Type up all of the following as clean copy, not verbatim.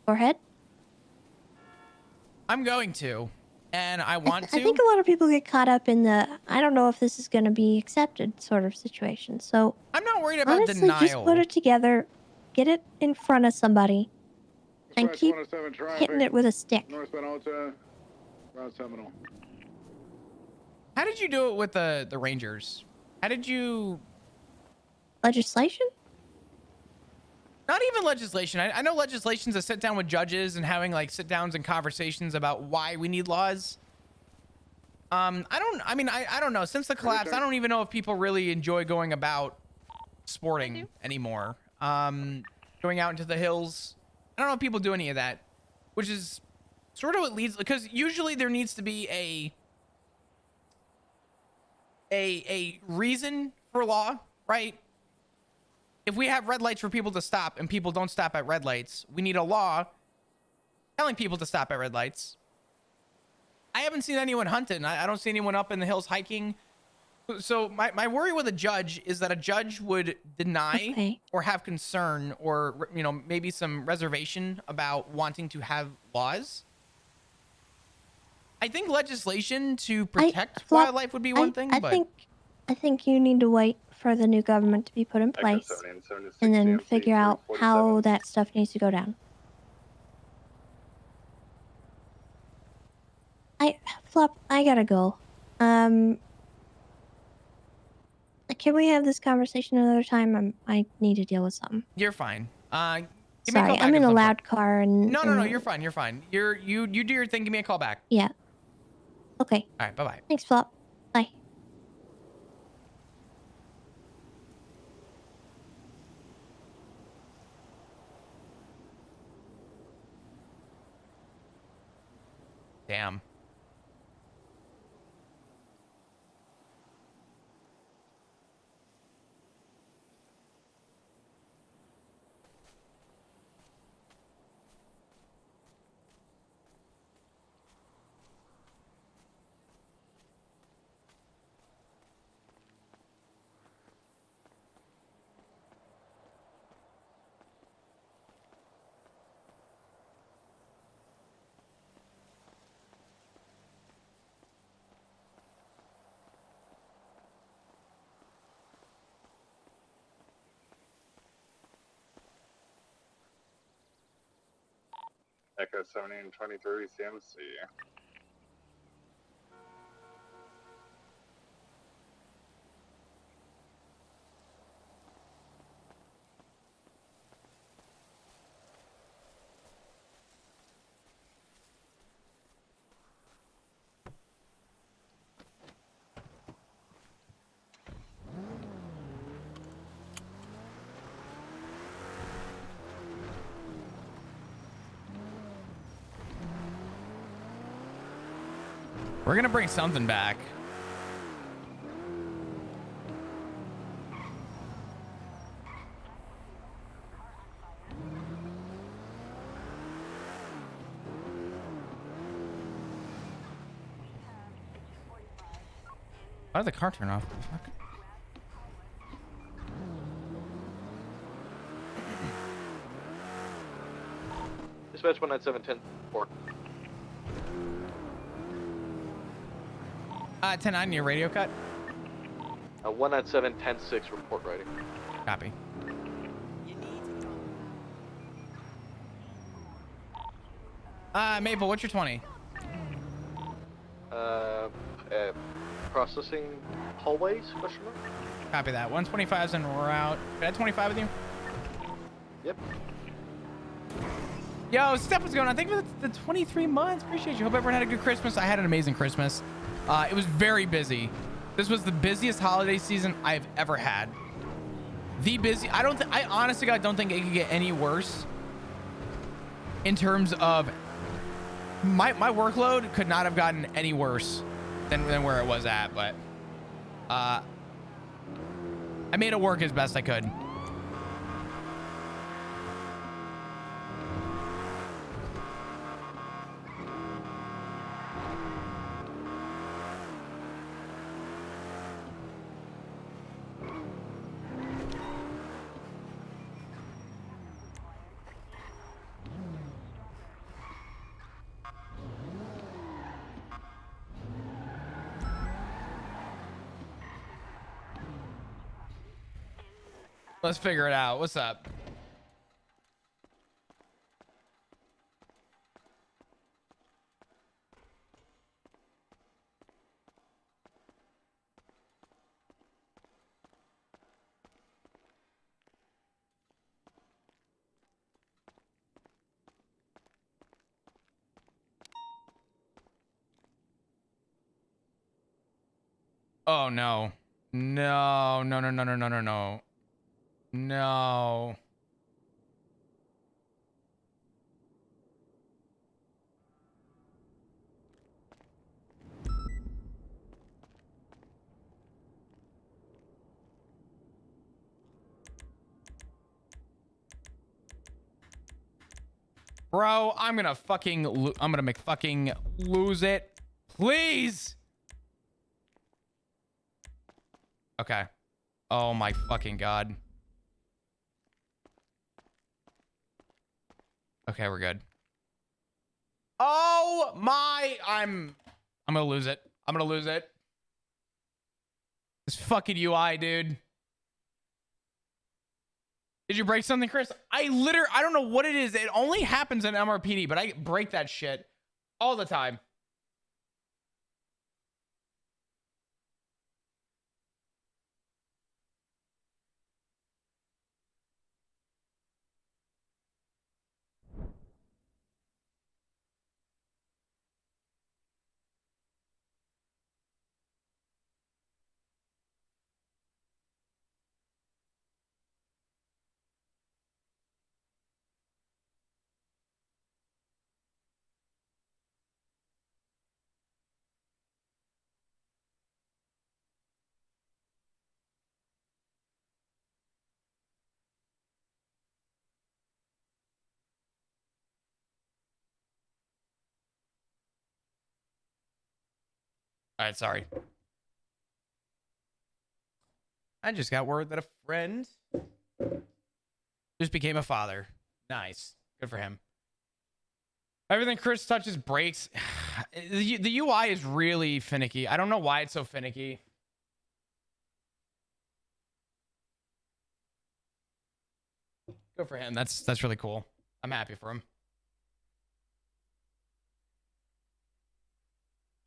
Go ahead. I'm going to, and I I want to. think a lot of people get caught up in the I don't know if this is going to be accepted sort of situation. So I'm not worried about honestly, just put denial. it together, get it in front of somebody, and keep hitting it with a stick. Northbound Alta, Route Seminole. How did you do it with the Rangers? How did you? Legislation? Not even legislation. I know legislation's a sit down with judges and having like sit downs and conversations about why we need laws. I don't know. Since the collapse, I don't even know if people really enjoy going about sporting anymore. Going out into the hills. I don't know if people do any of that, which is sort of what leads, because usually there needs to be a reason for law, right? If we have red lights for people to stop and people don't stop at red lights, we need a law telling people to stop at red lights. I haven't seen anyone hunting. I don't see anyone up in the hills hiking. So my worry with a judge is that a judge would deny or have concern or, you know, maybe some reservation about wanting to have laws. I think legislation to protect wildlife would be one thing, but I think you need to wait for the new government to be put in place and then figure out how that stuff needs to go down. Flop, I gotta go. Can we have this conversation another time? I need to deal with something. You're fine. Give me a Sorry, call back I'm in a at some loud point. car and... No, you're fine. You're fine. You do your thing. Give me a call back. Yeah. Okay. All right, bye-bye. Thanks, Flop. Bye. Damn. Echo 1723 CMC. We're gonna bring something back. Why did the car turn off? Fuck. Dispatch 19710 4. 10-9, your radio cut. 197-10-6 report writing. Copy. Maple, what's your 20? Processing hallways, question mark? Copy that. 125's en route. Can I have 25 with you? Yep. Yo, Steph, what's going on? Thank you for the 23 months. Appreciate you. Hope everyone had a good Christmas. I had an amazing Christmas. It was very busy. This was the busiest holiday season I've ever had. I honestly, God, don't think it could get any worse in terms of my workload could not have gotten any worse than where it was at, but I made it work as best I could. Let's figure it out. What's up? Oh no. No, no, no, no, no, no, no, no. No. Bro, I'm gonna fucking lose it. Please. Okay. Oh my fucking god. Okay, we're good. Oh my, I'm gonna lose it. I'm gonna lose it. This fucking UI, dude. Did you break something, Chris? I don't know what it is. It only happens in MRPD, but I break that shit all the time. All right, sorry. I just got word that a friend just became a father. Nice. Good for him. Everything Chris touches breaks. The UI is really finicky. I don't know why it's so finicky. Good for him. That's really cool. I'm happy for him.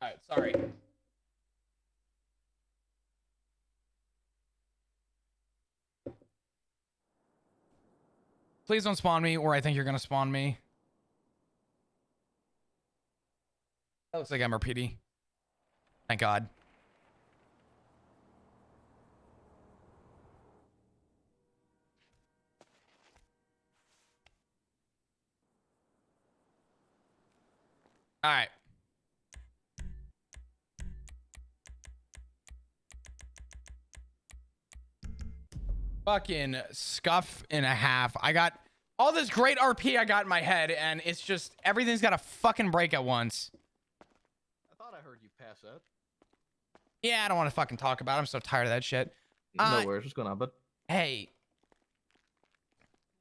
All right, sorry. Please don't spawn me, or I think you're gonna spawn me. That looks like MRPD. Thank God. All right. Fucking scuff and a half. I got all this great RP I got in my head, and it's just everything's got to fucking break at once. I thought I heard you pass out. Yeah, I don't want to fucking talk about it. I'm so tired of that shit. No worries. What's going on, bud? Hey,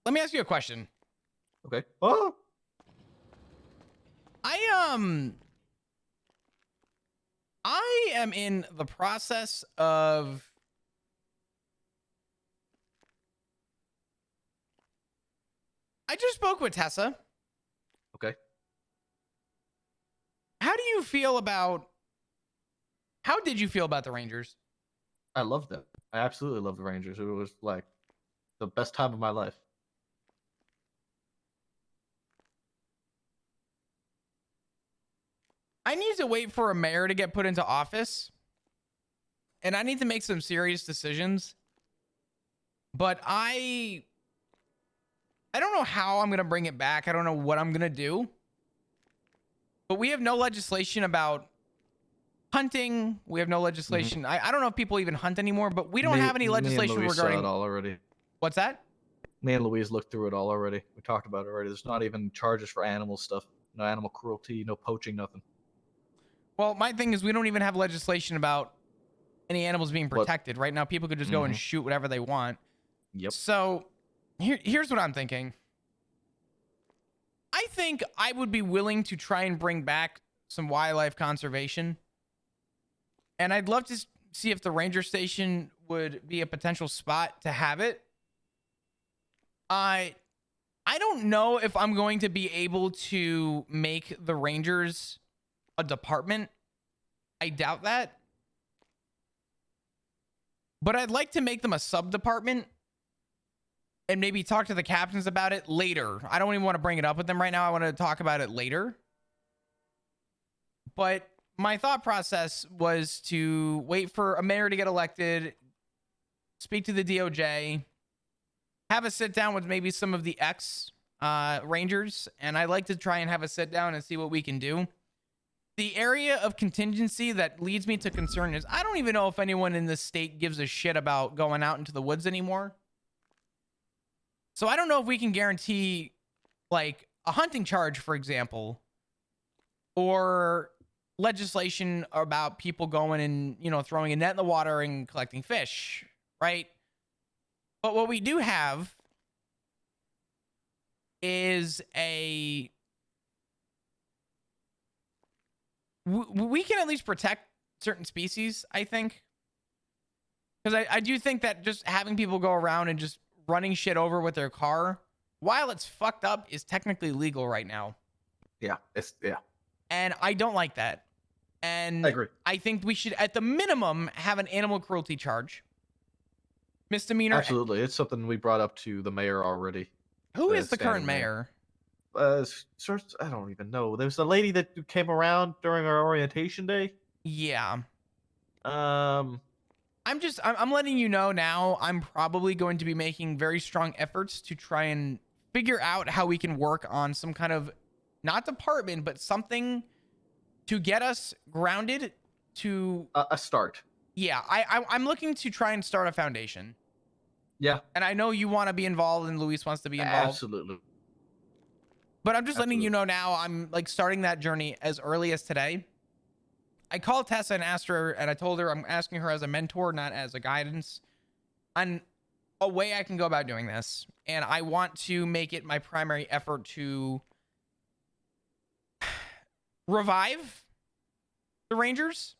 let me ask you a question. Okay. Oh! I am in the process of I just spoke with Tessa. Okay. How did you feel about the Rangers? I love them. I absolutely love the Rangers. It was like the best time of my life. I need to wait for a mayor to get put into office, and I need to make some serious decisions. But I don't know how I'm going to bring it back. I don't know what I'm going to do. But we have no legislation about hunting. We have no legislation. I don't know if people even hunt anymore, but we don't have any legislation me and Louise regarding saw it all already. What's that? Me and Louise looked through it all already. We talked about it already. There's not even charges for animal stuff. No animal cruelty, no poaching, nothing. Well, my thing is we don't even have legislation about any animals being protected. Right now, people could just go and shoot whatever they want. Yep. So here's what I'm thinking. I think I would be willing to try and bring back some wildlife conservation. And I'd love to see if the ranger station would be a potential spot to have it. I don't know if I'm going to be able to make the Rangers a department. I doubt that. But I'd like to make them a sub-department and maybe talk to the captains about it later. I don't even want to bring it up with them right now. I want to talk about it later. But my thought process was to wait for a mayor to get elected, speak to the DOJ, have a sit down with maybe some of the Rangers, and I'd like to try and have a sit down and see what we can do. The area of contingency that leads me to concern is I don't even know if anyone in this state gives a shit about going out into the woods anymore. So I don't know if we can guarantee like a hunting charge, for example, or legislation about people going and, you know, throwing a net in the water and collecting fish, right? But what we do have is we can at least protect certain species, I think. Because I do think that just having people go around and just running shit over with their car, while it's fucked up, is technically legal right now. Yeah, yeah. And I don't like that. And I agree. I think we should, at the minimum, have an animal cruelty charge. Misdemeanor. Absolutely. It's something we brought up to the mayor already. Who is the current standing mayor? I don't even know. There's the lady that came around during our orientation day. Yeah. Um, I'm letting you know now, I'm probably going to be making very strong efforts to try and figure out how we can work on some kind of, not department, but something to get us grounded to a start. Yeah, I'm looking to try and start a foundation. Yeah. And I know you want to be involved and Luis wants to be involved. Absolutely. But I'm just letting you know now, I'm like starting that journey as early as today. I called Tessa and asked her, and I told her I'm asking her as a mentor, not as a guidance, on a way I can go about doing this. And I want to make it my primary effort to revive the Rangers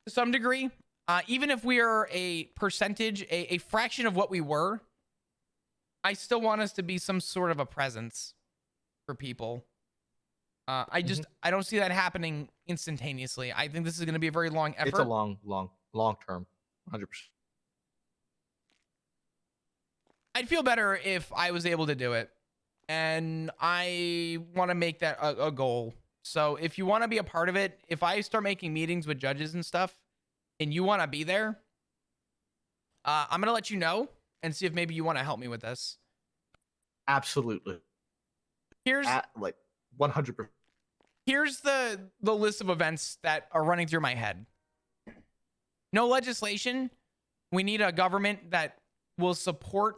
to some degree. Even if we are a percentage, a fraction of what we were, I still want us to be some sort of a presence for people. I don't see that happening instantaneously. I think this is going to be a very long effort. It's a long term, 100%. I'd feel better if I was able to do it, and I want to make that a goal. So if you want to be a part of it, if I start making meetings with judges and stuff, and you want to be there, I'm going to let you know and see if maybe you want to help me with this. Absolutely. Here's like 100%. Here's the list of events that are running through my head. No legislation. We need a government that will support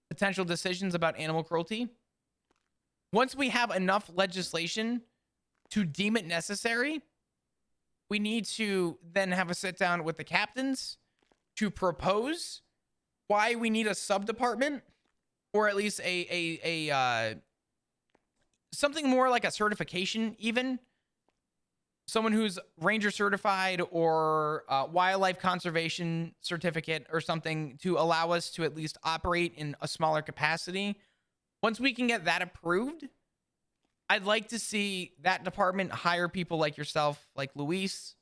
potential decisions about animal cruelty. Once we have enough legislation to deem it necessary, we need to then have a sit down with the captains to propose why we need a sub-department, or at least a something more like a certification, even someone who's ranger certified or wildlife conservation certificate or something to allow us to at least operate in a smaller capacity. Once we can get that approved, I'd like to see that department hire people like yourself, like Luis.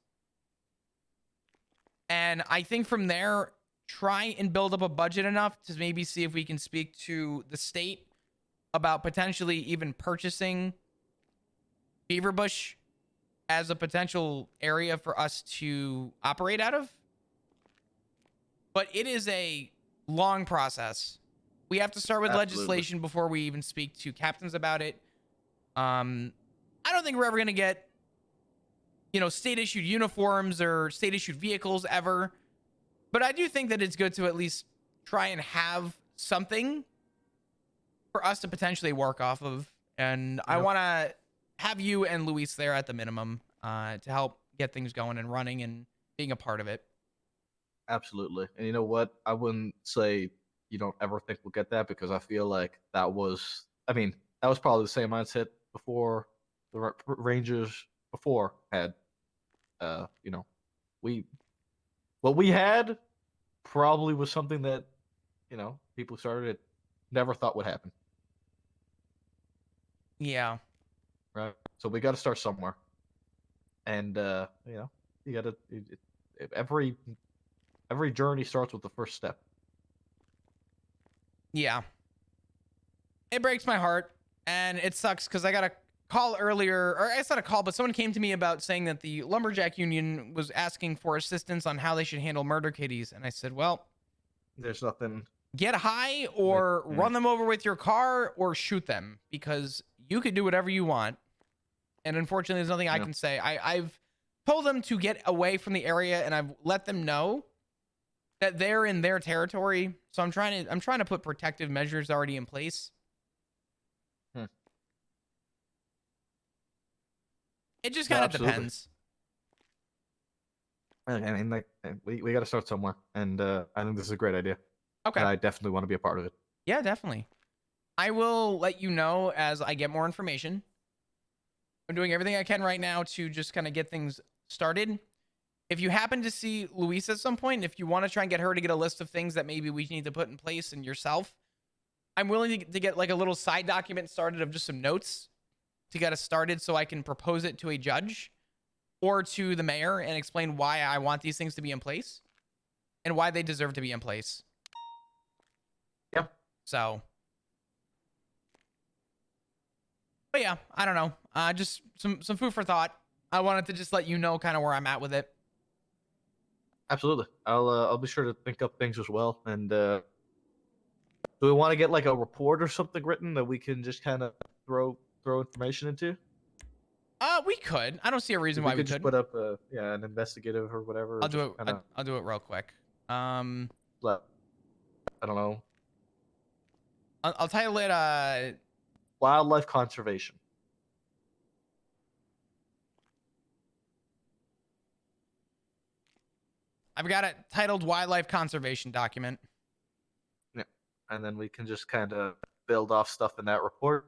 And I think from there, try and build up a budget enough to maybe see if we can speak to the state about potentially even purchasing Beaverbush as a potential area for us to operate out of. But it is a long process. We have to start with legislation before we even speak to captains about it. I don't think we're ever going to get, state issued uniforms or state issued vehicles ever. But I do think that it's good to at least try and have something for us to potentially work off of. And yep. I want to have you and Luis there at the minimum to help get things going and running and being a part of it. Absolutely. And you know what? I wouldn't say you don't ever think we'll get that, because I feel like that was probably the same mindset before the Rangers before had, what we had probably was something that, people started never thought would happen. Yeah. Right. So we got to start somewhere, and you know, you got to every journey starts with the first step. Yeah. It breaks my heart, and it sucks because I got a call earlier, or it's not a call, but someone came to me about saying that the lumberjack union was asking for assistance on how they should handle murder kitties, and I said, well, There's nothing. get high or run them over with your car or shoot them, because you could do whatever you want, and unfortunately there's nothing I can say. I've told them to get away from the area, and I've let them know that they're in their territory, so I'm trying to put protective measures already in place. It just kind of depends. I mean, like, we got to start somewhere, and I think this is a great idea. Okay. And I definitely want to be a part of it. Yeah, definitely. I will let you know as I get more information. I'm doing everything I can right now to just kind of get things started. If you happen to see Luis at some point, if you want to try and get her to get a list of things that maybe we need to put in place and yourself, I'm willing to get like a little side document started of just some notes to get us started so I can propose it to a judge or to the mayor and explain why I want these things to be in place and why they deserve to be in place. Yep. So, but yeah, I don't know. Just some food for thought. I wanted to just let you know kind of where I'm at with it. Absolutely. I'll be sure to think up things as well. And do we want to get like a report or something written that we can just kind of throw information into? We could. I don't see a reason why we could just couldn't. put up an investigative or whatever. I'll do it. I'll do it real quick. I don't know. I'll title it Wildlife conservation. I've got it titled Wildlife Conservation Document. Yeah. And then we can just kind of build off stuff in that report.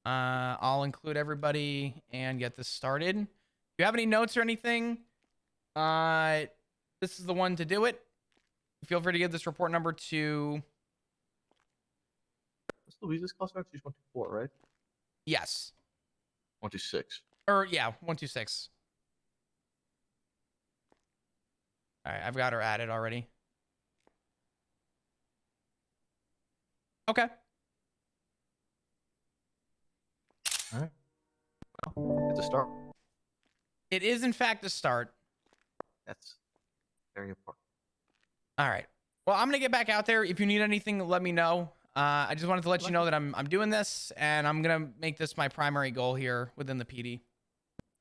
I'll include everybody and get this started. If you have any notes or anything, this is the one to do it. Feel free to give this report number to... What's Louise's call sign? She's 124, right? Yes. 126. Or, yeah, 126. All right, I've got her added already. Okay. All right. Well, it's a start. It is, in fact, a start. That's very important. All right. Well, I'm going to get back out there. If you need anything, let me know. I just wanted to let you know that I'm doing this, and I'm going to make this my primary goal here within the PD.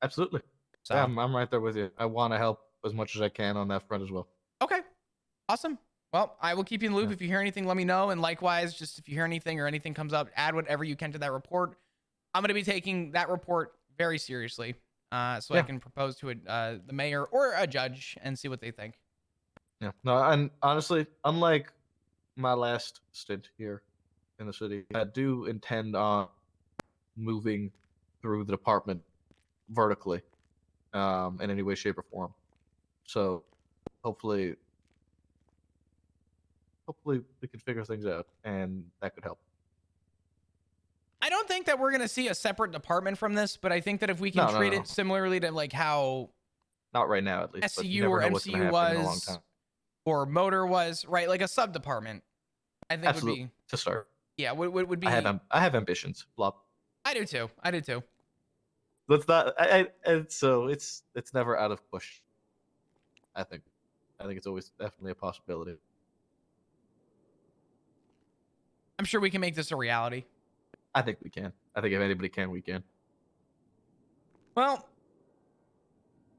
Absolutely. So yeah, I'm right there with you. I want to help as much as I can on that front as well. Okay. Awesome. Well, I will keep you in the loop. If you hear anything, let me know. And likewise, just if you hear anything or anything comes up, add whatever you can to that report. I'm going to be taking that report very seriously, so I can propose to the mayor or a judge and see what they think. Yeah. No, and honestly, unlike my last stint here in the city, I do intend on moving through the department vertically, in any way, shape, or form. So hopefully we can figure things out, and that could help. I don't think that we're going to see a separate department from this, but I think that if we can treat it similarly to like how not right now at least SCU or MCU was or motor was, right? Like a sub department. I think would be to start. Yeah, would be. I have ambitions. Flop. I do too. Let's not. So it's never out of question. I think it's always definitely a possibility. I'm sure we can make this a reality. I think we can. I think if anybody can, we can. Well,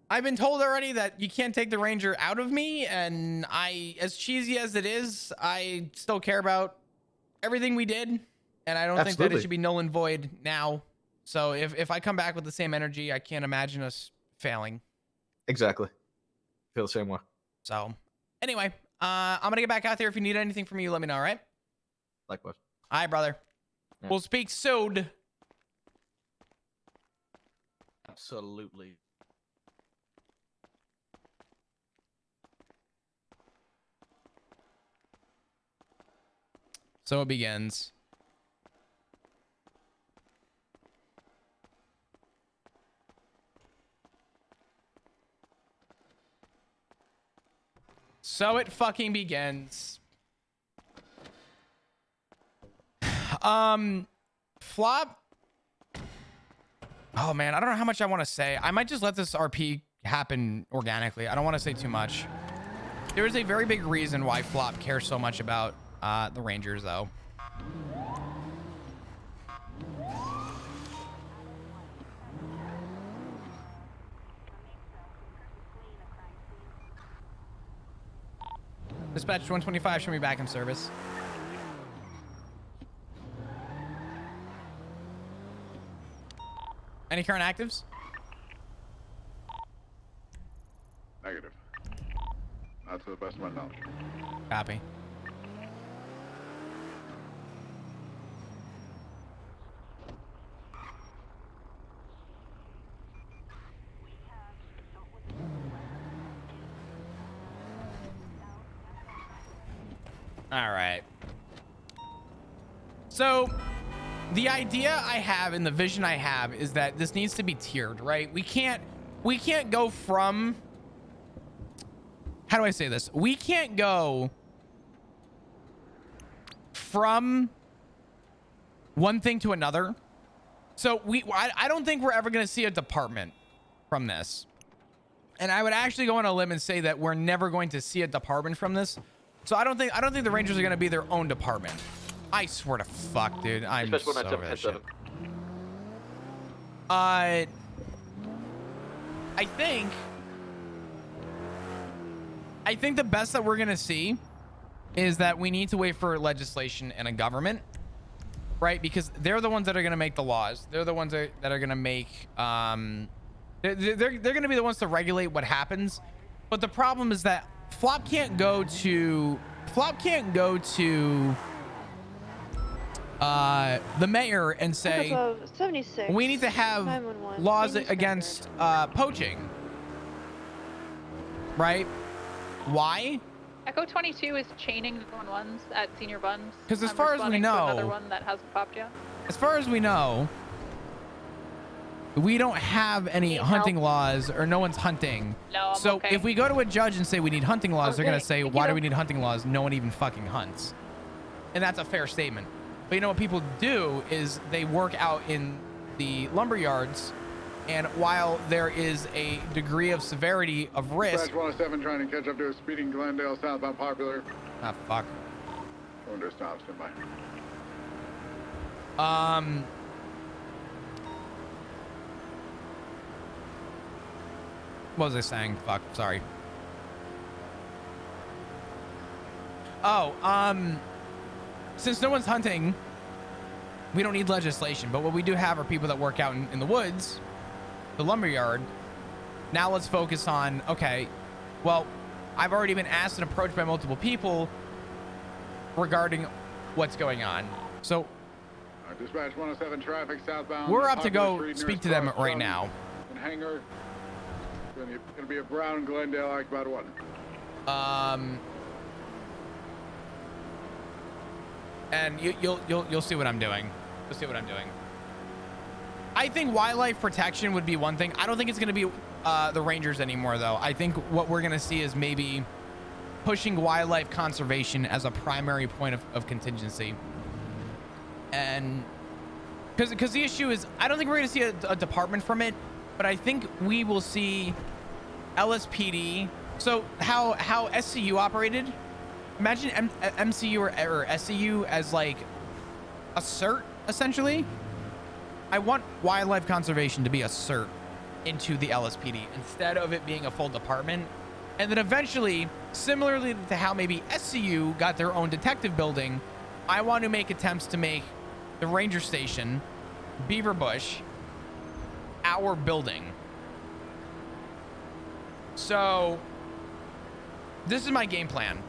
I've been told already that you can't take the Ranger out of me, and as cheesy as it is, I still care about everything we did, and I don't think that it should be null and void now. So if I come back with the same energy, I can't imagine us failing. Exactly. I feel the same way. So anyway, I'm going to get back out there. If you need anything from me, let me know, all right? Likewise. All right, brother. Yeah. We'll speak soon. Absolutely. So it begins. So it fucking begins. Flop. Oh man, I don't know how much I want to say. I might just let this RP happen organically. I don't want to say too much. There is a very big reason why Flop cares so much about the Rangers, though. Dispatch 125, show me back in service. Any current actives? Negative. Not to the best of my knowledge. Copy. All right. So the idea I have and the vision I have is that this needs to be tiered, right? We can't go from, how do I say this? We can't go from one thing to another. So I don't think we're ever going to see a department from this. And I would actually go on a limb and say that we're never going to see a department from this. So I don't think the Rangers are going to be their own department. I swear to fuck, dude. I'm so over that shit. I think the best that we're going to see is that we need to wait for legislation and a government, right? Because they're the ones that are going to make the laws. They're the ones that are going to make they're going to be the ones to regulate what happens. But the problem is that Flop can't go to the mayor and say we need to have laws against poaching, right? Why? Echo 22 is chaining 911s at Senior Buns. Because as far as we know, another one that hasn't popped yet. As far as we know, we don't have any hunting laws, or no one's hunting. No, I'm so okay. if we go to a judge and say we need hunting laws, they're gonna say, why do we need hunting laws? No one even fucking hunts. And that's a fair statement. But you know what people do is they work out in the lumber yards, and while there is a degree of severity of risk. Dispatch 107 trying to catch up to a speeding Glendale southbound Popular. Ah, fuck. Going to stop, stand by. What was I saying? Fuck, sorry. Oh, since no one's hunting, we don't need legislation. But what we do have are people that work out in the woods, the lumberyard. Now let's focus on, okay, well, I've already been asked and approached by multiple people regarding what's going on. So Dispatch 107 traffic southbound. we're up to go speak to them right now. In Hangar. Going to be a brown Glendale occupied one. And you'll see what I'm doing. You'll see what I'm doing. I think wildlife protection would be one thing. I don't think it's going to be the Rangers anymore, though. I think what we're going to see is maybe pushing wildlife conservation as a primary point of contingency. And because the issue is, I don't think we're going to see a department from it, but I think we will see LSPD. So how SCU operated, imagine MCU or SCU as like a CERT, essentially. I want wildlife conservation to be a CERT into the LSPD instead of it being a full department. And then eventually, similarly to how maybe SCU got their own detective building, I want to make attempts to make the ranger station, Beaver Bush, our building. So this is my game plan.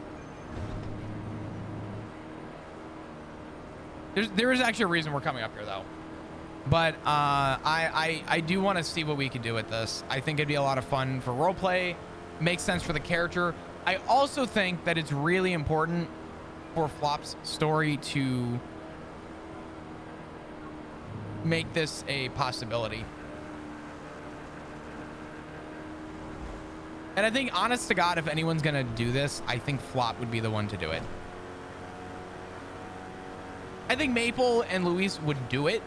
There is actually a reason we're coming up here, though. But I do want to see what we can do with this. I think it'd be a lot of fun for roleplay. Makes sense for the character. I also think that it's really important for Flop's story to make this a possibility. And I think, honest to God, if anyone's gonna do this, I think Flop would be the one to do it. I think Maple and Luis would do it.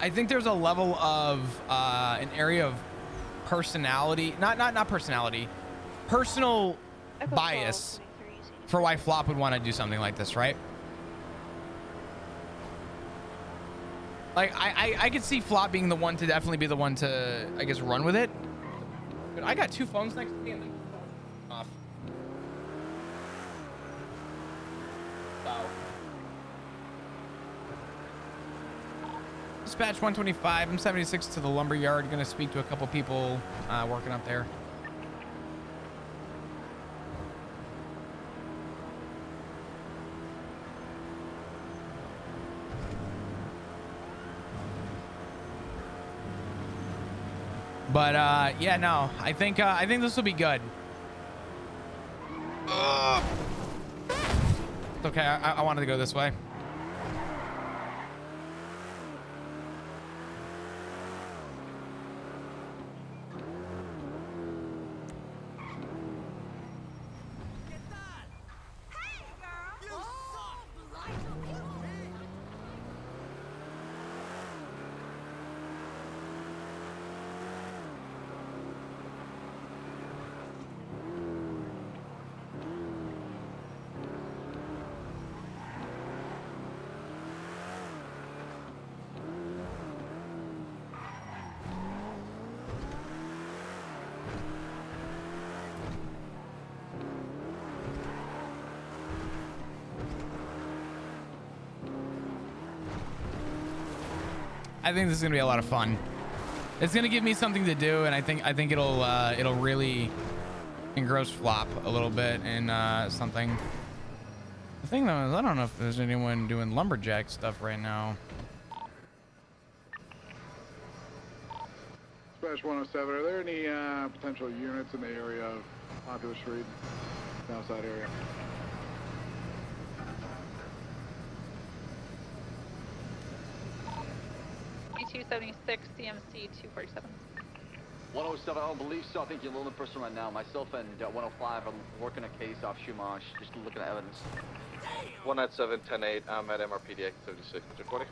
I think there's a level of an area of personality, not personality, personal bias for why Flop would want to do something like this, right? Like I could see Flop being the one to definitely be the one to, I guess, run with it. But I got two phones next to me and they're off. Wow. Dispatch 125. I'm 76 to the lumber yard. Gonna speak to a couple people working up there. But yeah, no, I think this will be good. It's okay. I wanted to go this way. I think this is gonna be a lot of fun. It's gonna give me something to do, and I think it'll really engross Flop a little bit in something. The thing though is, I don't know if there's anyone doing lumberjack stuff right now. Dispatch 107, are there any potential units in the area of Popular Street, Southside area? E276 CMC 247. 107, I don't believe so. I think you're the only person right now. Myself and 105 are working a case off Chumash, just looking at evidence. 197, 10-8, I'm at MRPD 76, 240.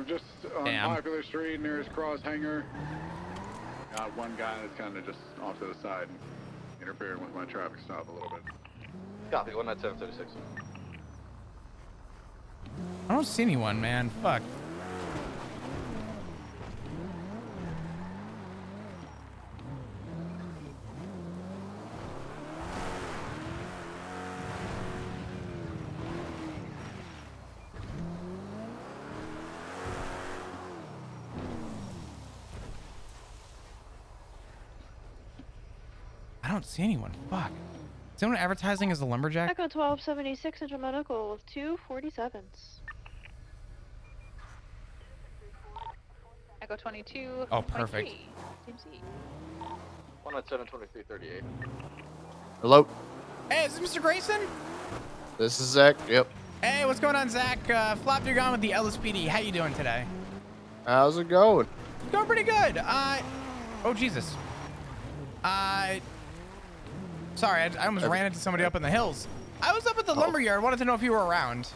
Just on Popular Street, nearest cross hangar. Got one guy that's kind of just off to the side, interfering with my traffic stop a little bit. Copy, 197, 36. I don't see anyone, man. Fuck. I don't see anyone. Fuck. Is anyone advertising as a lumberjack? Echo 1276 Central Medical with 247s. Echo 22. Oh, perfect. CMC. 197, 2338. Hello, Hey, is this Mr. Grayson? this is Zach. Yep. Hey, what's going on, Zach? Flop, you're gone with the LSPD. How you doing today? How's it going? Going pretty good. Oh Jesus. Sorry, I almost ran into somebody up in the hills. I was up at the lumberyard. Wanted to know if you were around.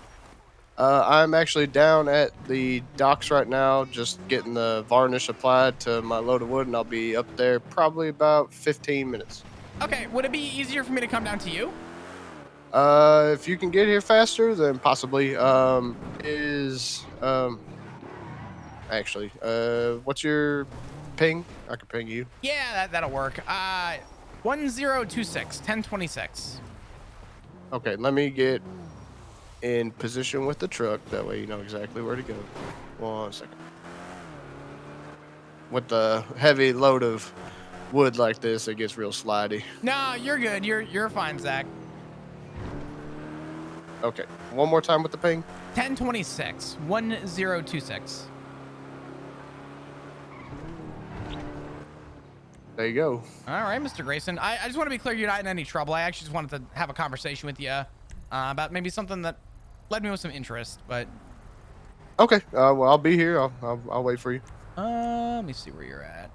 I'm actually down at the docks right now, just getting the varnish applied to my load of wood, and I'll be up there probably about 15 minutes. Okay, would it be easier for me to come down to you? If you can get here faster, then possibly. Actually, what's your ping? I can ping you. Yeah, that'll work. 1026, 1026. Okay, let me get in position with the truck. That way you know exactly where to go. 1 second. With the heavy load of wood like this, it gets real slidey. No, you're good. You're fine, Zach. Okay, one more time with the ping. 1026, 1026. There you go. All right, Mr. Grayson. I just want to be clear, you're not in any trouble. I actually just wanted to have a conversation with you about maybe something that led me with some interest. But Okay. Well, I'll be here. I'll wait for you. let me see where you're at.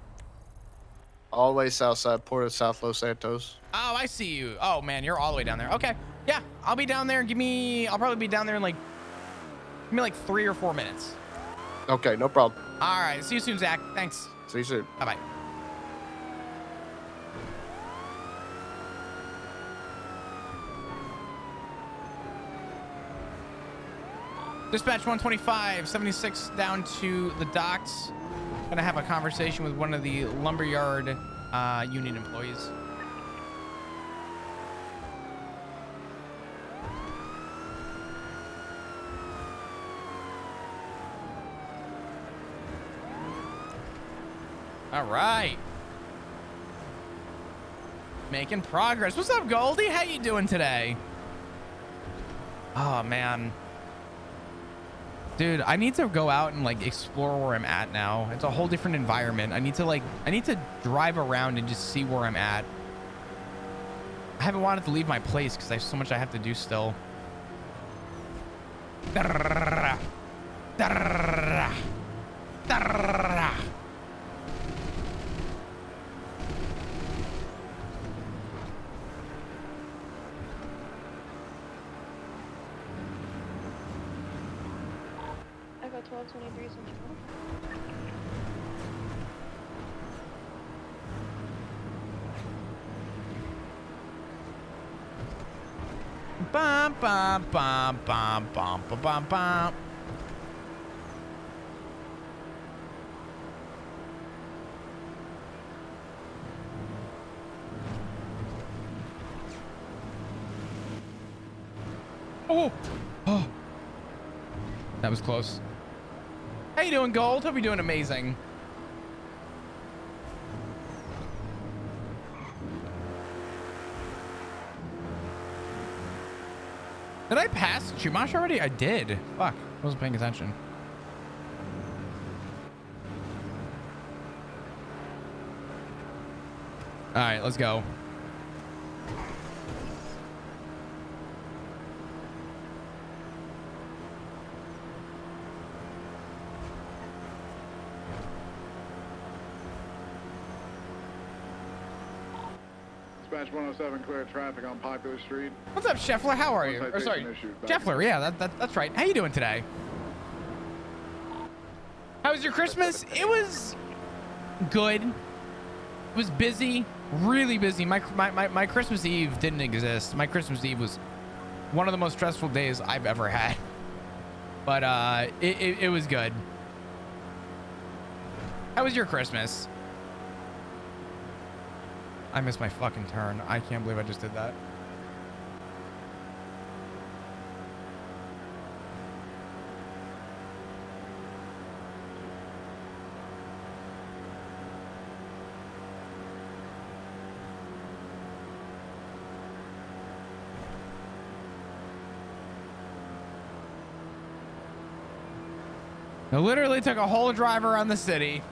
All the way south side, Port of South Los Santos. Oh, I see you. Oh man, you're all the way down there. Okay, yeah, I'll be down there. I'll probably be down there in like, give me like 3 or 4 minutes. Okay, no problem. All right, see you soon, Zach. Thanks. See you soon. Bye bye. Dispatch 125, 76 down to the docks. Gonna have a conversation with one of the lumberyard union employees. All right. Making progress. What's up, Goldie? How you doing today? Oh, man. Dude, I need to go out and like explore where I'm at now. It's a whole different environment. I need to drive around and just see where I'm at. I haven't wanted to leave my place because I have so much I have to do still. Echo 1223 Central. Bum, bum, bum, bum, bum, bum, bum, bum. Oh, oh, that was close. How you doing, Gold? Hope you're doing amazing. Did I pass Chumash already? I did. Fuck, I wasn't paying attention. All right, let's go. Dispatch 107, clear traffic on Popular Street. What's up, Scheffler? How are you? Or sorry, Scheffler. Yeah, that's right. How you doing today? How was your Christmas? It was good. It was busy, really busy. My Christmas Eve didn't exist. My Christmas Eve was one of the most stressful days I've ever had. But it was good. How was your Christmas? I missed my fucking turn. I can't believe I just did that. I literally took a whole drive around the city.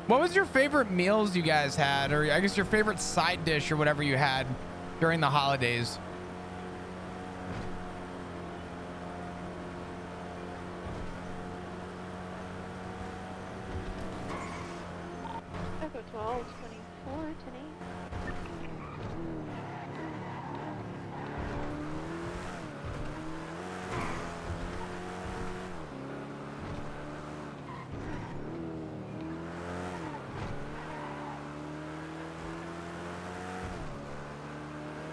What was your favorite meals you guys had, or I guess your favorite side dish or whatever you had during the holidays? Echo 1224 10-8.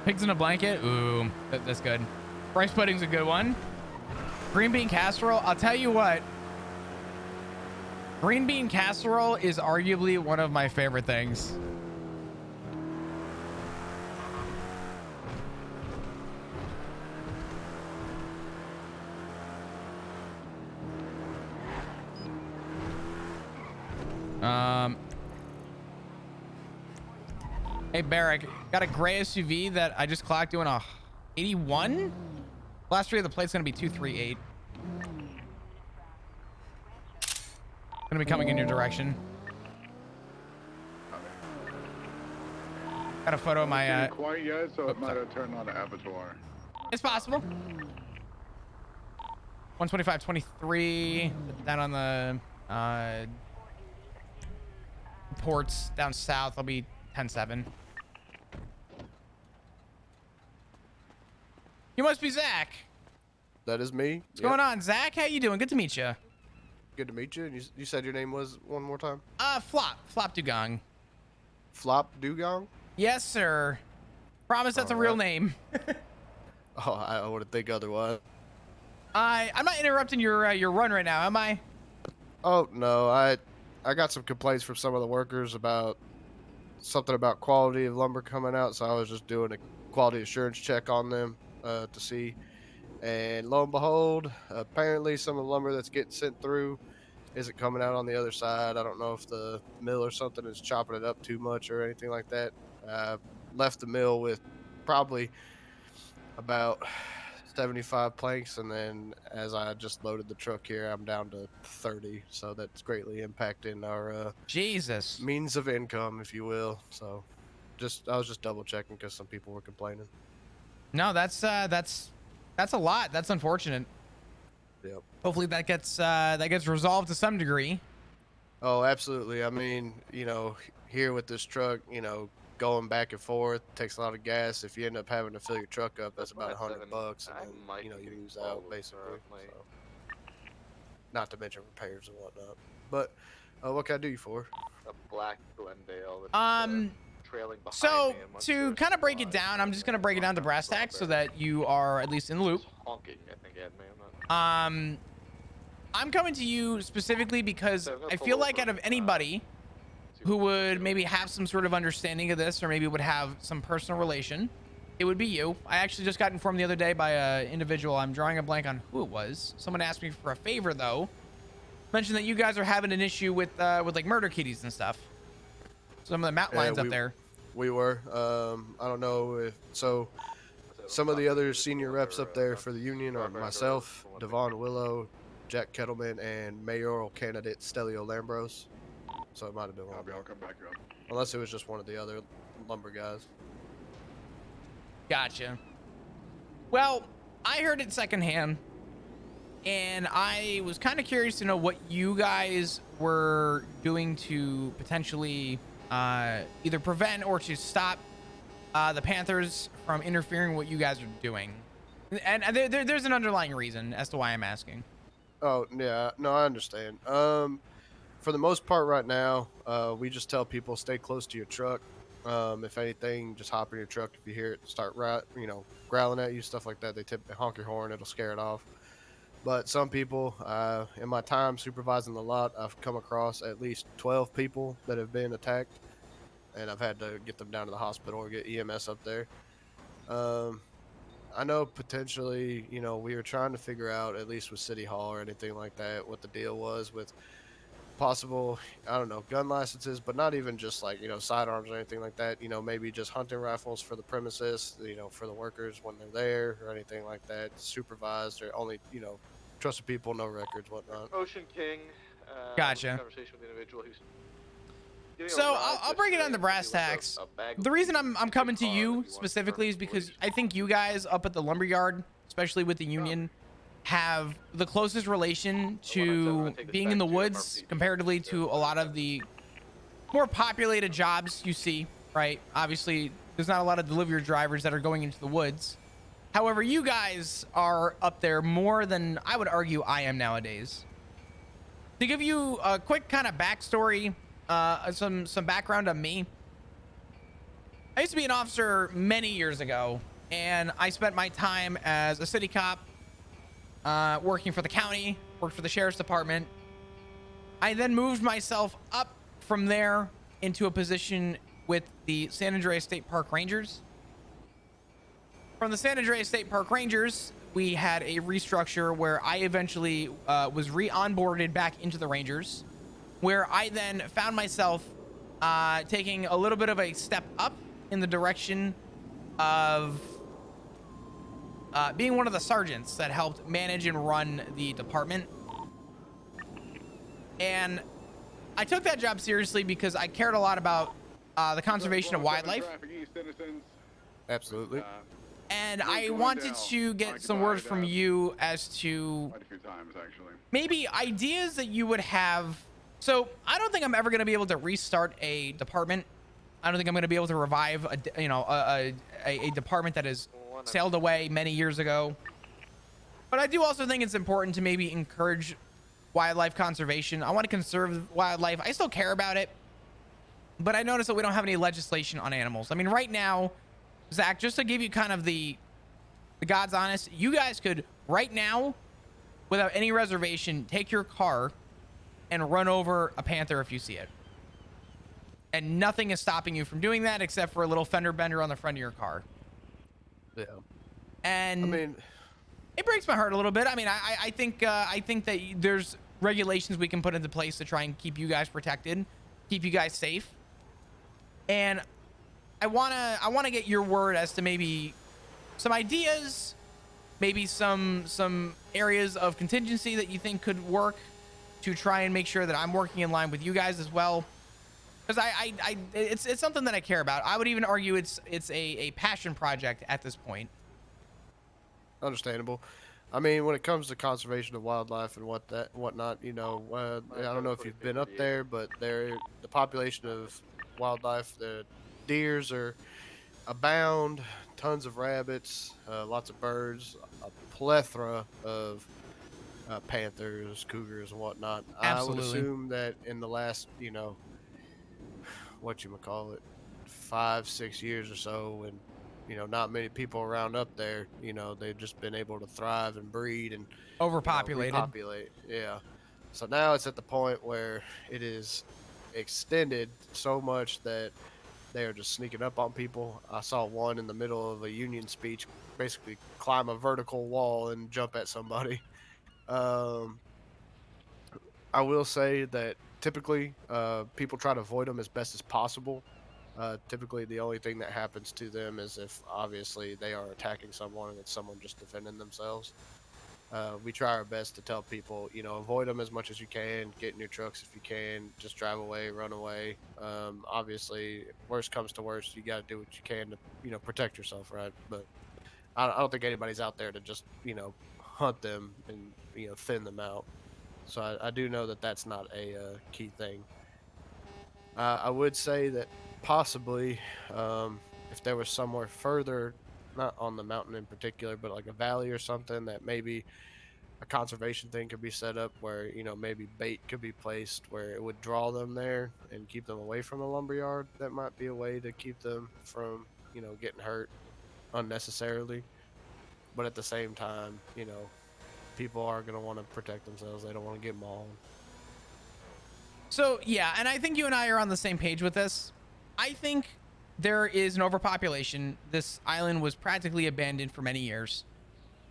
Pigs in a blanket? Ooh, that's good. Rice pudding's a good one. Green bean casserole? I'll tell you what. Green bean casserole is arguably one of my favorite things. Hey, Barrick, got a gray SUV that I just clocked doing a 81. Last three of the plate's gonna be 238. Gonna be coming in your direction. Got a photo of my. Not quite yet, so it might sorry. have turned on the abattoir. It's possible. 125.23. Down on the ports down south. I'll be 10-7. You must be Zach. That is me. What's going on, Zach? How you doing? Good to meet you. Good to meet you. And you said your name was one more time? Flop Dugong. Flop Dugong? Yes, sir. Promise that's a real name. Oh, I wouldn't think otherwise. I'm not interrupting your run right now, am I? Oh no, I got some complaints from some of the workers about something about quality of lumber coming out, so I was just doing a quality assurance check on them to see. And lo and behold, apparently some of the lumber that's getting sent through isn't coming out on the other side. I don't know if the mill or something is chopping it up too much or anything like that. Left the mill with probably about 75 planks, and then as I just loaded the truck here, I'm down to 30, so that's greatly impacting our Jesus means of income, if you will. So I was just double checking because some people were complaining. No, that's a lot. That's unfortunate. Yep. Hopefully that gets resolved to some degree. Oh, absolutely. I mean, here with this truck, going back and forth takes a lot of gas. If you end up having to fill your truck up, that's about $100, and then you lose out basically. So, not to mention repairs and whatnot. But what can I do you for? A black Glendale. Trailing behind so me and to kind of break it down, I'm just gonna break it down to brass tacks so that you are at least in the loop. Honking, I think, at me. I'm not... I'm coming to you specifically because I feel like out of anybody who would maybe have some sort of understanding of this, or maybe would have some personal relation, it would be you. I actually just got informed the other day by an individual. I'm drawing a blank on who it was. Someone asked me for a favor though. Mentioned that you guys are having an issue with like murder kitties and stuff. Some of the mountain lions up there. We were. I don't know if so. Some of the other senior reps up there for the union are myself, Devon Willow, Jack Kettleman, and mayoral candidate Stelio Lambros. So it might have been one. I'll come back up. Unless it was just one of the other lumber guys. Gotcha. Well, I heard it secondhand, and I was kind of curious to know what you guys were doing to potentially either prevent or to stop the Panthers from interfering with what you guys are doing. And there's an underlying reason as to why I'm asking. Oh, yeah. No, I understand. For the most part right now, we just tell people stay close to your truck. If anything, just hop in your truck. If you hear it start growling at you, stuff like that, they typically honk your horn. It'll scare it off. But some people, in my time supervising the lot, I've come across at least 12 people that have been attacked, and I've had to get them down to the hospital or get EMS up there. I know potentially, we were trying to figure out, at least with City Hall or anything like that, what the deal was with possible, I don't know, gun licenses, but not even just like, sidearms or anything like that. Maybe just hunting rifles for the premises, for the workers when they're there or anything like that, supervised or only, trusted people, no records, whatnot. Ocean King. Gotcha. Conversation with the individual who's so I'll break it down to brass tacks. The reason I'm coming to you specifically is because I think you guys up at the lumberyard, especially with the union, have the closest relation to being in the woods comparatively to a lot of the more populated jobs you see, right? Obviously, there's not a lot of delivery drivers that are going into the woods. However, you guys are up there more than I would argue I am nowadays. To give you a quick kind of backstory, some background on me. I used to be an officer many years ago, and I spent my time as a city cop, working for the county, worked for the sheriff's department. I then moved myself up from there into a position with the San Andreas State Park Rangers. From the San Andreas State Park Rangers, we had a restructure where I eventually was re-onboarded back into the Rangers, where I then found myself taking a little bit of a step up in the direction of being one of the sergeants that helped manage and run the department. And I took that job seriously because I cared a lot about the conservation of wildlife. Absolutely. And I wanted to get some words from you as to Quite a few times, actually. maybe ideas that you would have. So I don't think I'm ever going to be able to restart a department. I don't think I'm going to be able to revive a department that has sailed away many years ago. But I do also think it's important to maybe encourage wildlife conservation. I want to conserve wildlife. I still care about it, but I noticed that we don't have any legislation on animals. I mean, right now, Zach, just to give you kind of the God's honest, you guys could right now, without any reservation, take your car and run over a panther if you see it. And nothing is stopping you from doing that except for a little fender bender on the front of your car. Yeah. And I mean, it breaks my heart a little bit. I mean, I think that there's regulations we can put into place to try and keep you guys protected, keep you guys safe. And I wanna get your word as to maybe some ideas, maybe some areas of contingency that you think could work to try and make sure that I'm working in line with you guys as well. Because it's something that I care about. I would even argue it's a passion project at this point. understandable. I mean, when it comes to conservation of wildlife and whatnot, you know, I don't know if you've been up there, but the population of wildlife, the deers are abound, tons of rabbits, lots of birds, a plethora of panthers, cougars, and whatnot. Absolutely. I would assume that in the last, you know, whatchamacallit, 5-6 years or so, when, you know, not many people around up there, you know, they've just been able to thrive and breed and Overpopulated. repopulate. Yeah. So now it's at the point where it is extended so much that they are just sneaking up on people. I saw one in the middle of a union speech basically climb a vertical wall and jump at somebody. I will say that typically people try to avoid them as best as possible. Typically the only thing that happens to them is if obviously they are attacking someone and it's someone just defending themselves. We try our best to tell people, you know, avoid them as much as you can, get in your trucks if you can, just drive away, run away. Obviously, worst comes to worst, you got to do what you can to, you know, protect yourself, right? But I don't think anybody's out there to just, you know, hunt them and, you know, thin them out. So I do know that that's not a key thing. I would say that possibly if there was somewhere further, not on the mountain in particular, but like a valley or something, that maybe a conservation thing could be set up where, you know, maybe bait could be placed where it would draw them there and keep them away from the lumberyard. That might be a way to keep them from, you know, getting hurt unnecessarily. But at the same time, you know, people are going to want to protect themselves. They don't want to get mauled. So yeah, and I think you and I are on the same page with this. I think there is an overpopulation. This island was practically abandoned for many years.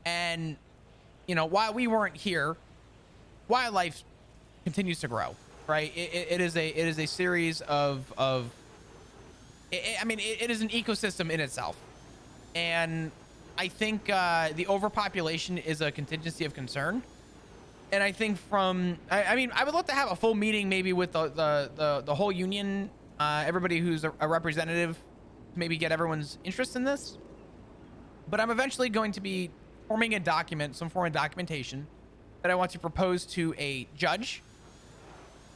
And, you know, while we weren't here, wildlife continues to grow, right? It is a series of I mean, it is an ecosystem in itself. And I think the overpopulation is a contingency of concern. And I think I mean, I would love to have a full meeting maybe with the whole union, everybody who's a representative, to maybe get everyone's interest in this. But I'm eventually going to be forming a document, some form of documentation, that I want to propose to a judge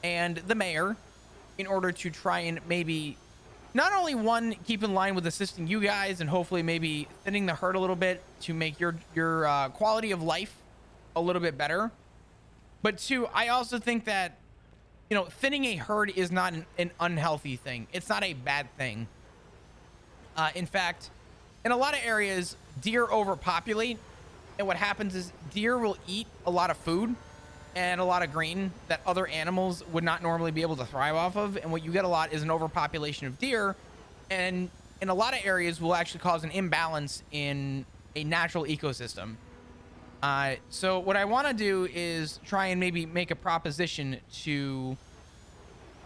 and the mayor in order to try and maybe not only one, keep in line with assisting you guys and hopefully maybe thinning the herd a little bit to make your quality of life a little bit better. But two, I also think that, you know, thinning a herd is not an unhealthy thing. It's not a bad thing. In fact, in a lot of areas, deer overpopulate. And what happens is deer will eat a lot of food and a lot of green that other animals would not normally be able to thrive off of. And what you get a lot is an overpopulation of deer. And in a lot of areas will actually cause an imbalance in a natural ecosystem. So what I want to do is try and maybe make a proposition to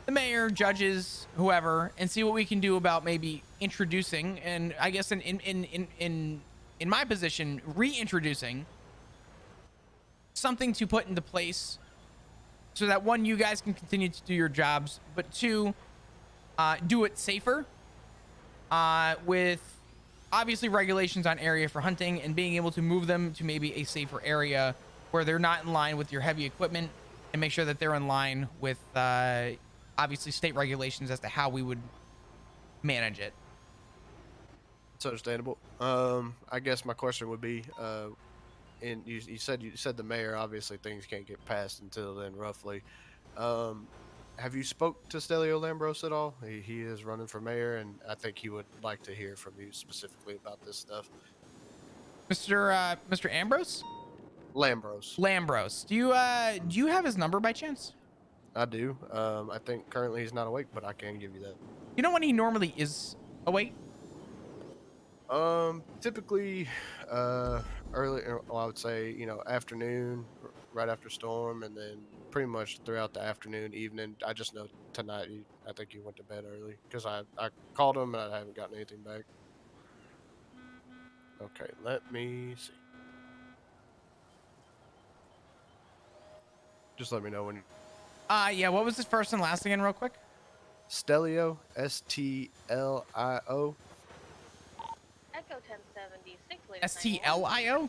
the mayor, judges, whoever, and see what we can do about maybe introducing, and I guess in my position, reintroducing something to put into place so that one, you guys can continue to do your jobs, but two, do it safer, with obviously regulations on area for hunting and being able to move them to maybe a safer area where they're not in line with your heavy equipment, and make sure that they're in line with obviously state regulations as to how we would manage it. It's understandable. I guess my question would be, and you said the mayor, obviously things can't get passed until then, roughly. Have you spoke to Stelio Lambros at all? He is running for mayor, and I think he would like to hear from you specifically about this stuff. Mr. Ambrose? Lambros. Do you have his number by chance? I do. I think currently he's not awake, but I can give you that. You know when he normally is awake? Typically, early. Well, I would say afternoon, right after storm, and then pretty much throughout the afternoon, evening. I just know tonight. I think he went to bed early because I called him and I haven't gotten anything back. Okay, let me see. Just let me know when. Yeah. What was his first and last again, real quick? Stelio, STLIO. Echo 1076. STLIO.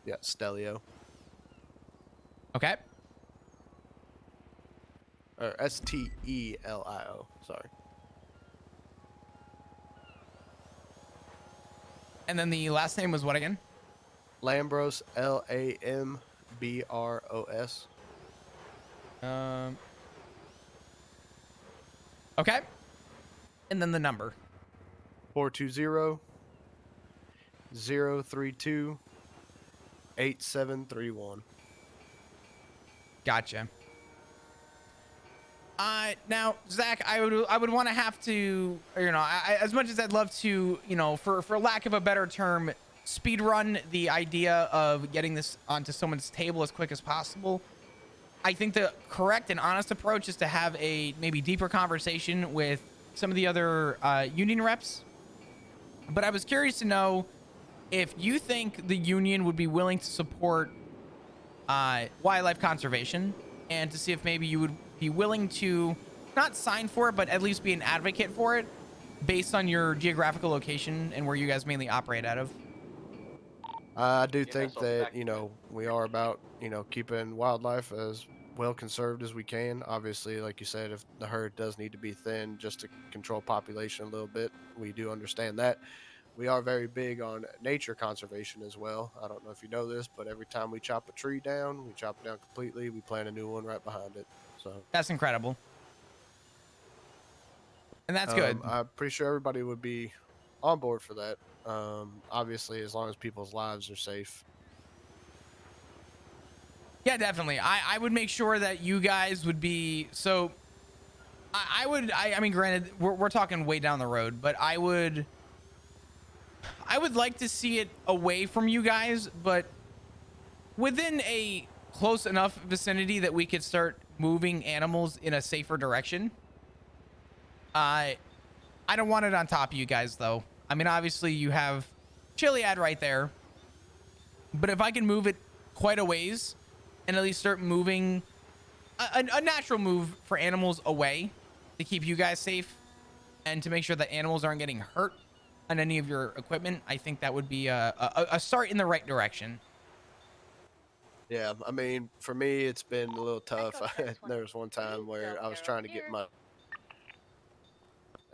Yeah, Stelio. Okay. Or STELIO. Sorry. And then the last name was what again? Lambros, LAMBROS. Okay. And then the number. 420-032-8731. Gotcha. Now, Zach, I would want to have to, as much as I'd love to, for lack of a better term, speed run the idea of getting this onto someone's table as quick as possible. I think the correct and honest approach is to have a maybe deeper conversation with some of the other union reps. But I was curious to know if you think the union would be willing to support wildlife conservation, and to see if maybe you would be willing to not sign for it, but at least be an advocate for it based on your geographical location and where you guys mainly operate out of. I do think that, we are about, keeping wildlife as well conserved as we can. Obviously, like you said, if the herd does need to be thin just to control population a little bit, we do understand that. We are very big on nature conservation as well. I don't know if you know this, but every time we chop a tree down, we chop it down completely. We plant a new one right behind it. So that's incredible. And that's good. I'm pretty sure everybody would be on board for that. Obviously, as long as people's lives are safe. Yeah, definitely. I would make sure that you guys would be, so I mean, granted, we're talking way down the road, but I would like to see it away from you guys, but within a close enough vicinity that we could start moving animals in a safer direction. I don't want it on top of you guys, though. I mean, obviously you have Chiliad right there, but if I can move it quite a ways and at least start moving a natural move for animals away to keep you guys safe and to make sure that animals aren't getting hurt on any of your equipment, I think that would be a start in the right direction. Yeah, I mean, for me, it's been a little tough. There was one time where I was trying to get my...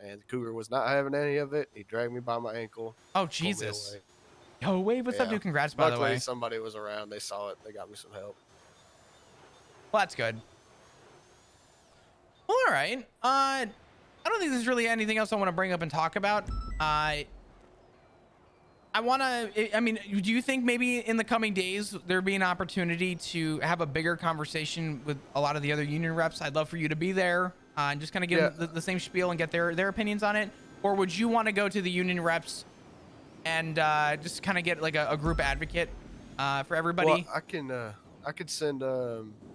and the cougar was not having any of it. He dragged me by my ankle. Oh, Jesus. Yo, Wave, what's up, dude? Congrats, by the way. Luckily, somebody was around. They saw it. They got me some help. Well, that's good. Well, all right. I don't think there's really anything else I want to bring up and talk about. I mean, do you think maybe in the coming days there'd be an opportunity to have a bigger conversation with a lot of the other union reps? I'd love for you to be there and just kind of give them the same spiel and get their opinions on it. Or would you want to go to the union reps and just kind of get like a group advocate for everybody? Well, I could send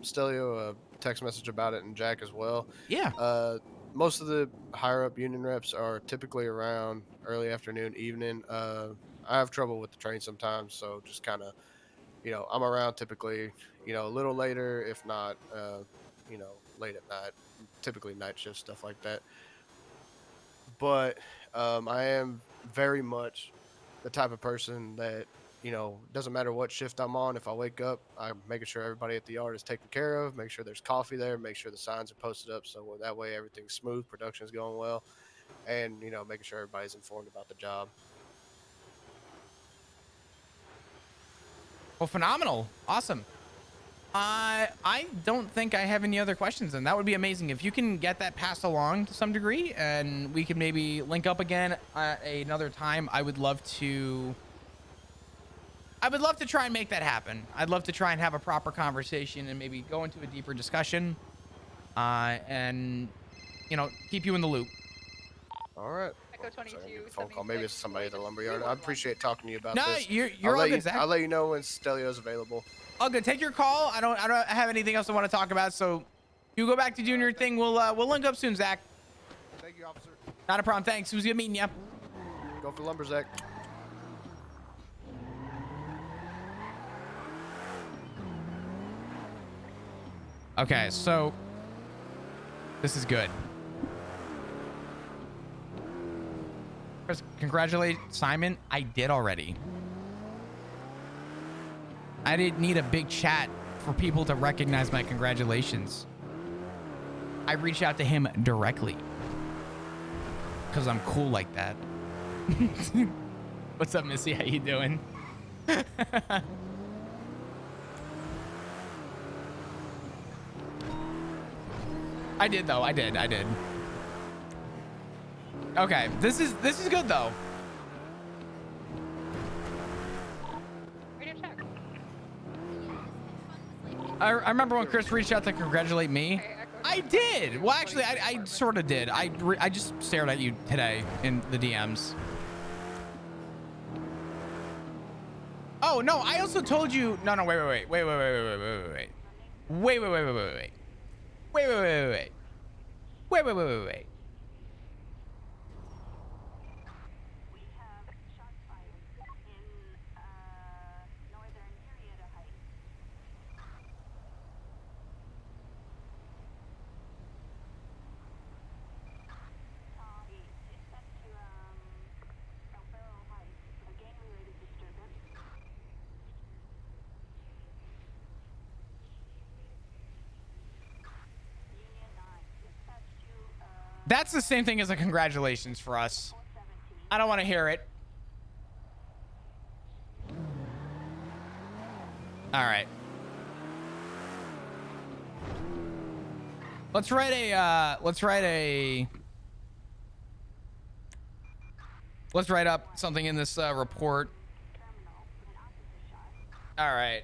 Stelio a text message about it, and Jack as well. Yeah. Most of the higher up union reps are typically around early afternoon, evening. I have trouble with the train sometimes, so just kind of, I'm around typically, a little later, if not you know, late at night, typically night shift stuff like that. But I am very much the type of person that, you know, doesn't matter what shift I'm on. If I wake up, I'm making sure everybody at the yard is taken care of, make sure there's coffee there, make sure the signs are posted up so that way everything's smooth, production's going well, and, you know, making sure everybody's informed about the job. Well, phenomenal. Awesome. I don't think I have any other questions, and that would be amazing if you can get that passed along to some degree, and we can maybe link up again at another time. I would love to try and make that happen. I'd love to try and have a proper conversation and maybe go into a deeper discussion, and, you know, keep you in the loop. All right. Echo 22. Phone call. Maybe it's somebody at the lumberyard. I appreciate talking to you about No, this. you're all good, Zach. I'll let you know when Stelio's available. All good. Take your call. I don't have anything else I want to talk about, so you go back to doing your thing. We'll link up soon, Zach. Thank you, officer. Not a problem. Thanks. It was good meeting you. Go for lumber, Zach. Okay, so this is good. Chris, congratulate Simon. I did already. I didn't need a big chat for people to recognize my congratulations. I reached out to him directly because I'm cool like that. What's up, Missy? How you doing? I did though. I did. Okay, this is good though. Radio check. I remember when Chris reached out to congratulate me. Okay, Echo I did. Well, actually, I sort of did. I just stared at you today in the DMs. Oh no! I also told you. No, wait. That's the same thing as a congratulations for us. I don't want to hear it. All right. Let's write up something in this report. All right.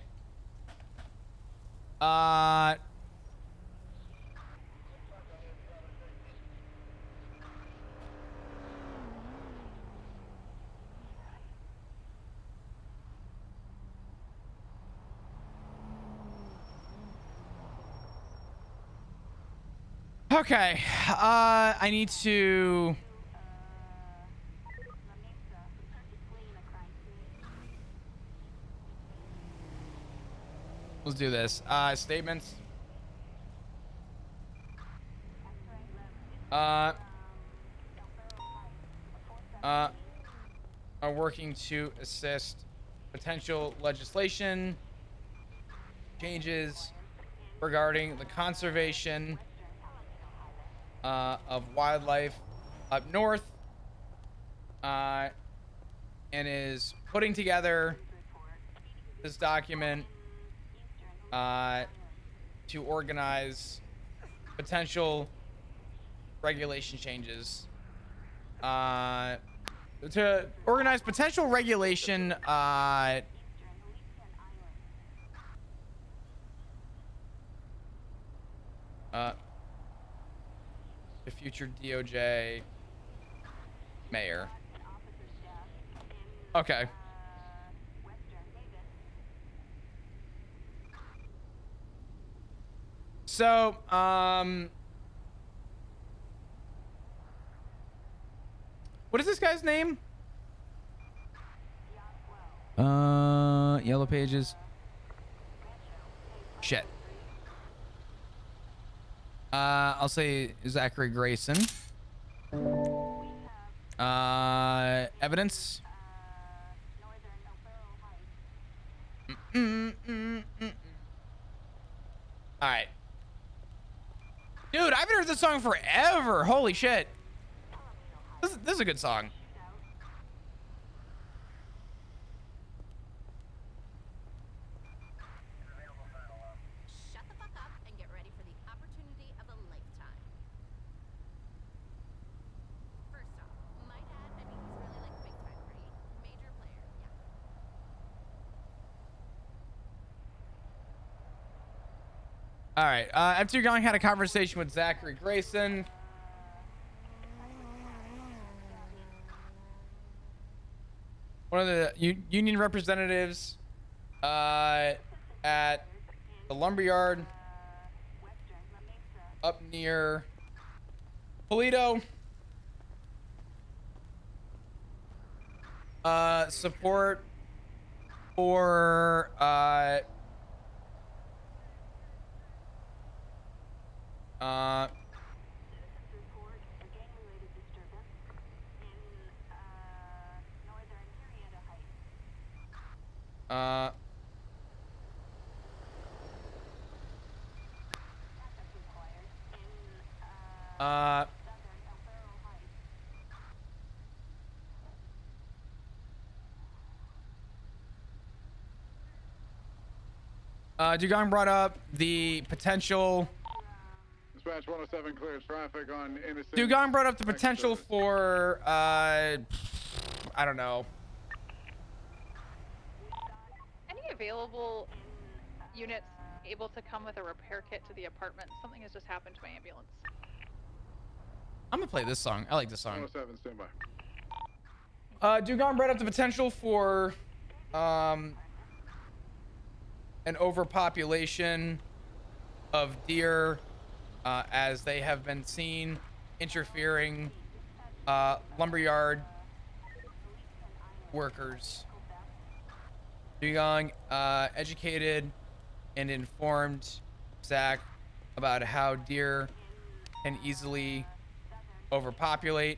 Okay, I need to... Let's do this. Statements. Are working to assist potential legislation changes regarding the conservation of wildlife up north, and is putting together this document to organize potential regulation changes, to organize potential regulation the future DOJ mayor. Okay. So, what is this guy's name? Yellow Pages. Shit. I'll say Zachary Grayson. Evidence. All right. Dude, I haven't heard this song forever. Holy shit. This is a good song. Shut the fuck up and get ready for the opportunity of a lifetime. First off, might add, I mean, he's really like big time, right? Major player, yeah. All right. After going had a conversation with Zachary Grayson. One of the union representatives at the lumberyard up near Polito. Support for Dugong brought up the potential. Dispatch 107 clears traffic on innocent. Dugong brought up the potential for I don't know. Any available units able to come with a repair kit to the apartment? Something has just happened to my ambulance. I'm gonna play this song. I like this song. 107, stand by. Dugong brought up the potential for an overpopulation of deer as they have been seen interfering lumberyard workers. Dugong educated and informed Zach about how deer can easily overpopulate.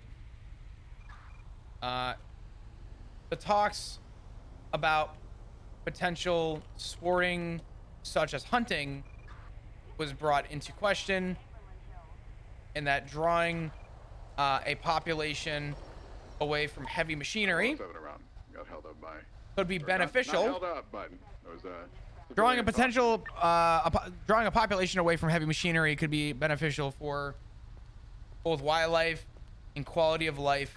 The talks about potential sporting such as hunting was brought into question, and that drawing a population away from heavy machinery Got held up by, could be beneficial. Not held up, but it was, drawing a potential drawing a population away from heavy machinery could be beneficial for both wildlife and quality of life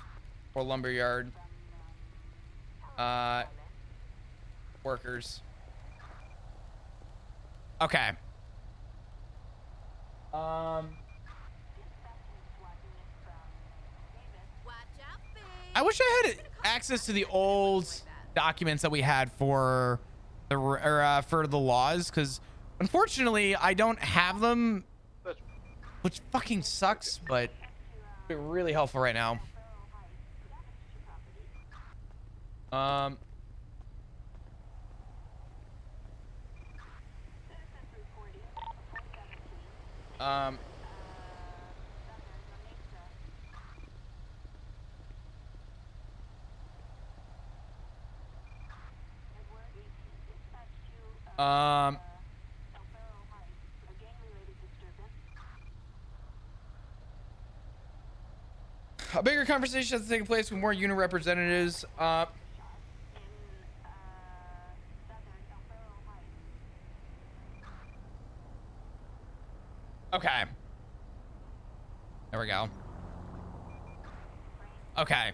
for lumberyard workers. Okay. I wish I had access to the old documents that we had for the laws, because unfortunately I don't have them, which fucking sucks, but it'd be really helpful right now. A bigger conversation has taken place with more unit representatives. Okay. There we go. Okay.